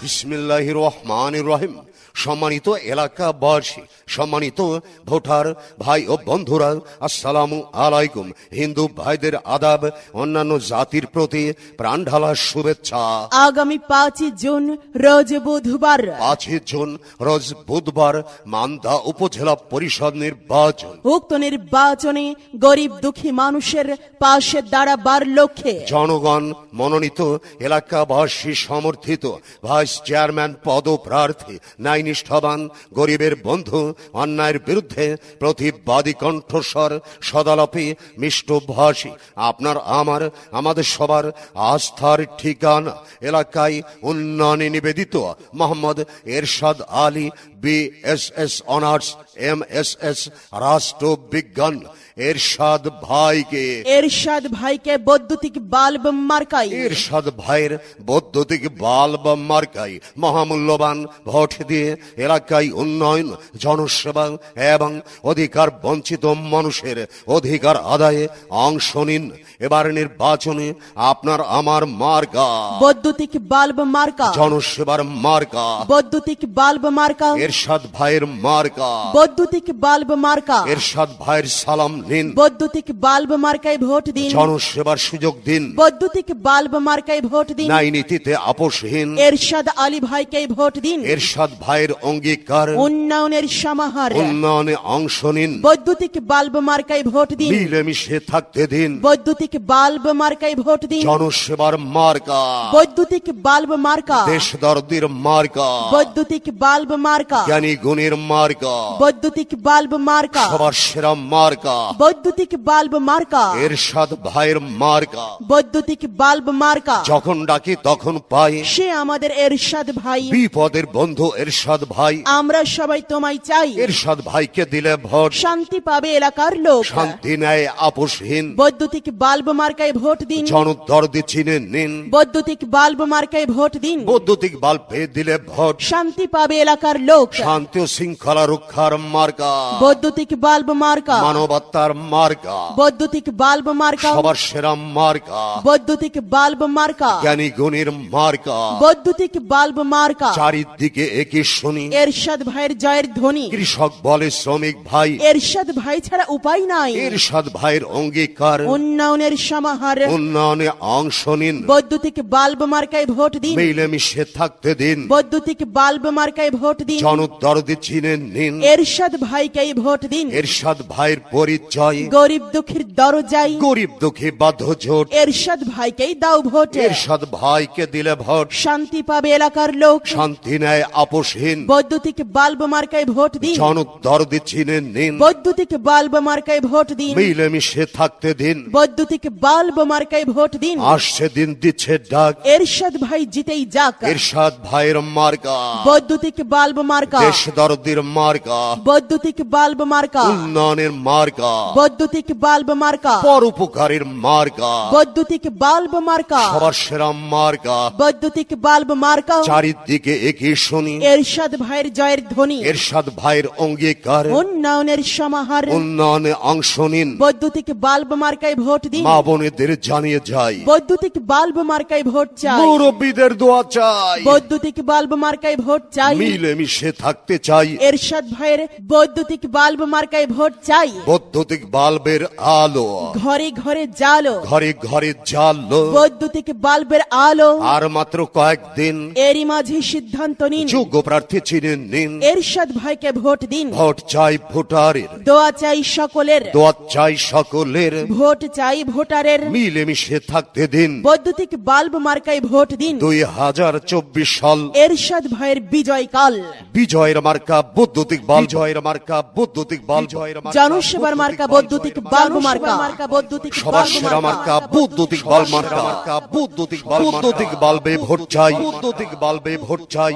বিসমিল্লাহির রহমানির রহিম। সম্মানিত এলাকাবাসী, সম্মানিত ভোটার ভাই ও বন্ধুরা, আসসালামু আলাইকুম। হিন্দু ভাইদের আদাব, অন্যান্য জাতির প্রতি প্রাণ ঢালা শুভেচ্ছা। আগামী 5 জুন রোজ বুধবার 5 জুন রোজ বুধবার মান্দা উপজেলা পরিষদ নির্বাচন। উক্ত নির্বাচনে গরিব দুঃখী মানুষের পাশে দাঁড়াবার লক্ষ্যে জনগণ মনোনীত এলাকাবাসী সমর্থিত ভাইস চেয়ারম্যান পদপ্রার্থী ন্যায়নিষ্ঠাবান গরিবের বন্ধু, অন্যায়ের বিরুদ্ধে প্রতিবাদী কণ্ঠস্বর, সদালাপী মিষ্টভাষী, আপনার আমাদের সবার আস্থার ঠিকানা এলাকায় উন্নয়নে নিবেদিত মোহাম্মদ এরশাদ আলী BSS অনার্স MSS রাষ্ট্রবিজ্ঞান এরশাদ ভাইকে বৈদ্যুতিক বাল্ব মার্কাই এরশাদ ভাইয়ের বৈদ্যুতিক বাল্ব মার্কাই মহামূল্যবান ভোট দিয়ে এলাকায় উন্নয়ন, জনসেবা এবং অধিকার বঞ্চিত মানুষের অধিকার আদায়ে অংশ নিন। এবার নির্বাচনে আপনার আমার মার্কা বৈদ্যুতিক বাল্ব মার্কা, জনসেবার মার্কা বৈদ্যুতিক বাল্ব মার্কা, এরশাদ ভাইয়ের মার্কা বৈদ্যুতিক বাল্ব মার্কা। এরশাদ ভাইয়ের সালাম নিন, বৈদ্যুতিক বাল্ব মার্কায় ভোট দিন, জনসেবার সুযোগ দিন, বৈদ্যুতিক বাল্ব মার্কায় ভোট দিন, ন্যায় নীতিতে আপোষহীন এরশাদ আলী ভাইকে ভোট দিন। এরশাদ ভাইয়ের অঙ্গীকার উন্নয়নের সমাহার, উন্নয়নে অংশ নিন, বৈদ্যুতিক বাল্ব মার্কায় ভোট দিন, মিলেমিশে থাকতে দিন, বৈদ্যুতিক বাল্ব মার্কায় ভোট দিন, জনসেবার মার্কা বৈদ্যুতিক বাল্ব মার্কা, দেশদর্দির মার্কা, বৈদ্যুতিক বাল্ব মার্কা, জ্ঞানী গুণীর মার্কা, বৈদ্যুতিক বাল্ব মার্কা, সবার সেরা মার্কা বৈদ্যুতিক বাল্ব মার্কা, এরশাদ ভাইয়ের মার্কা। বৈদ্যুতিক বাল্ব মার্কা। যখন ডাকি তখন পাই, সে আমাদের এরশাদ ভাই, বিপদের বন্ধু এরশাদ ভাই। আমরা সবাই তোমায় চাই। এরশাদ ভাইকে দিলে ভোট, শান্তি পাবে এলাকার লোক। শান্তি ন্যায় আপোষহীন, বৈদ্যুতিক বাল্ব মার্কায় ভোট দিন, জনদর্দি চিনে নিন, বৈদ্যুতিক বাল্ব মার্কায় ভোট দিন। বৈদ্যুতিক বাল্বে দিলে ভোট, শান্তি পাবে এলাকার লোক। শান্তি ও শৃঙ্খলা রক্ষার মার্কা বৈদ্যুতিক বাল্ব মার্কা, মানবতার মার্কা, বৈদ্যুতিক বাল্ব মার্কা, সবার সেরা মার্কা, বৈদ্যুতিক বাল্ব মার্কা, জ্ঞানী গুণীর মার্কা। বৈদ্যুতিক বাল্ব মার্কা। চারিদিকে একই শুনি, এরশাদ ভাইয়ের জয়ের ধ্বনি। কৃষক বলে শ্রমিক ভাই, এরশাদ ভাই ছাড়া উপায় নাই। এরশাদ ভাইয়ের অঙ্গীকার উন্নয়নের সমাহার, উন্নয়নে অংশ নিন, বৈদ্যুতিক বাল্ব মার্কায় ভোট দিন, মিলেমিশে থাকতে দিন, বৈদ্যুতিক বাল্ব মার্কায় ভোট দিন। জনদর্দি চিনে নিন, এরশাদ ভাইকেই ভোট দিন। এরশাদ ভাইয়ের পরিচয় গরিব দুঃখীর দরজায়, গরিব দুঃখী বাধ্য জোট। এরশাদ ভাইকেই দাও ভোট। এরশাদ ভাইকে দিলে ভোট, শান্তি পাবে এলাকার লোক। শান্তি ন্যায় আপোষহীন, বৈদ্যুতিক বাল্ব মার্কায় ভোট দিন, জনদর্দি চিনে নিন, বৈদ্যুতিক বাল্ব মার্কায় ভোট দিন, মিলেমিশে থাকতে দিন। বৈদ্যুতিক বাল্ব মার্কায় ভোট দিন। আসছে দিন দিচ্ছে ডাক, এরশাদ ভাই জিতেই যাক। এরশাদ ভাইয়ের মার্কা বৈদ্যুতিক বাল্ব মার্কা, দেশদর্দির মার্কা, বৈদ্যুতিক বাল্ব মার্কা, উন্নয়নের মার্কা, বৈদ্যুতিক বাল্ব মার্কা, পরোপকারীর মার্কা, বৈদ্যুতিক বাল্ব মার্কা, সবার সেরা মার্কা। বৈদ্যুতিক বাল্ব মার্কা। চারিদিকে একই শুনি, এরশাদ ভাইয়ের জয়ের ধ্বনি। এরশাদ ভাইয়ের অঙ্গীকার উন্নয়নের সমাহার, উন্নয়নে অংশ নিন, বৈদ্যুতিক বাল্ব মার্কায় ভোট দিন। মা বোনেদের জানিয়ে যাই, বৈদ্যুতিক বাল্ব মার্কায় ভোট চাই। মুরব্বীদের দোয়া চাই, বৈদ্যুতিক বাল্ব মার্কায় ভোট চাই। মিলেমিশে থাকতে চাই, এরশাদ ভাইয়ের বৈদ্যুতিক বাল্ব মার্কায় ভোট চাই। বৈদ্যুতিক বাল্বের আলো ঘরে ঘরে জালো, ঘরে ঘরে জ্বালো। বৈদ্যুতিক বাল্বের আলো। আর মাত্র কয়েকদিন, এরই মাঝে সিদ্ধান্ত নিন, যোগ্য প্রার্থী চিনে নিন। এরশাদ ভাইকে ভোট দিন। ভোট চাই ভোটারের, দোয়া চাই সকলের, দোয়া চাই সকলের, ভোট চাই ভোটারের। মিলেমিশে থাকতে দিন। বৈদ্যুতিক বাল্ব মার্কায় ভোট দিন। 2024 সাল এরশাদ ভাইয়ের বিজয় কাল। বিজয়ের মার্কা বৈদ্যুতিক বাল্ব, বিজয়ের মার্কা বৈদ্যুতিক বাল্ব, জনসেবার মার্কা বৈদ্যুতিক বাল্ব মার্কা, বৈদ্যুতিক সবার সেরা মার্কা বৈদ্যুতিক বাল্ব মার্কা, বৈদ্যুতিক বাল্বে ভোট চাই, বৈদ্যুতিক বাল্বে ভোট চাই।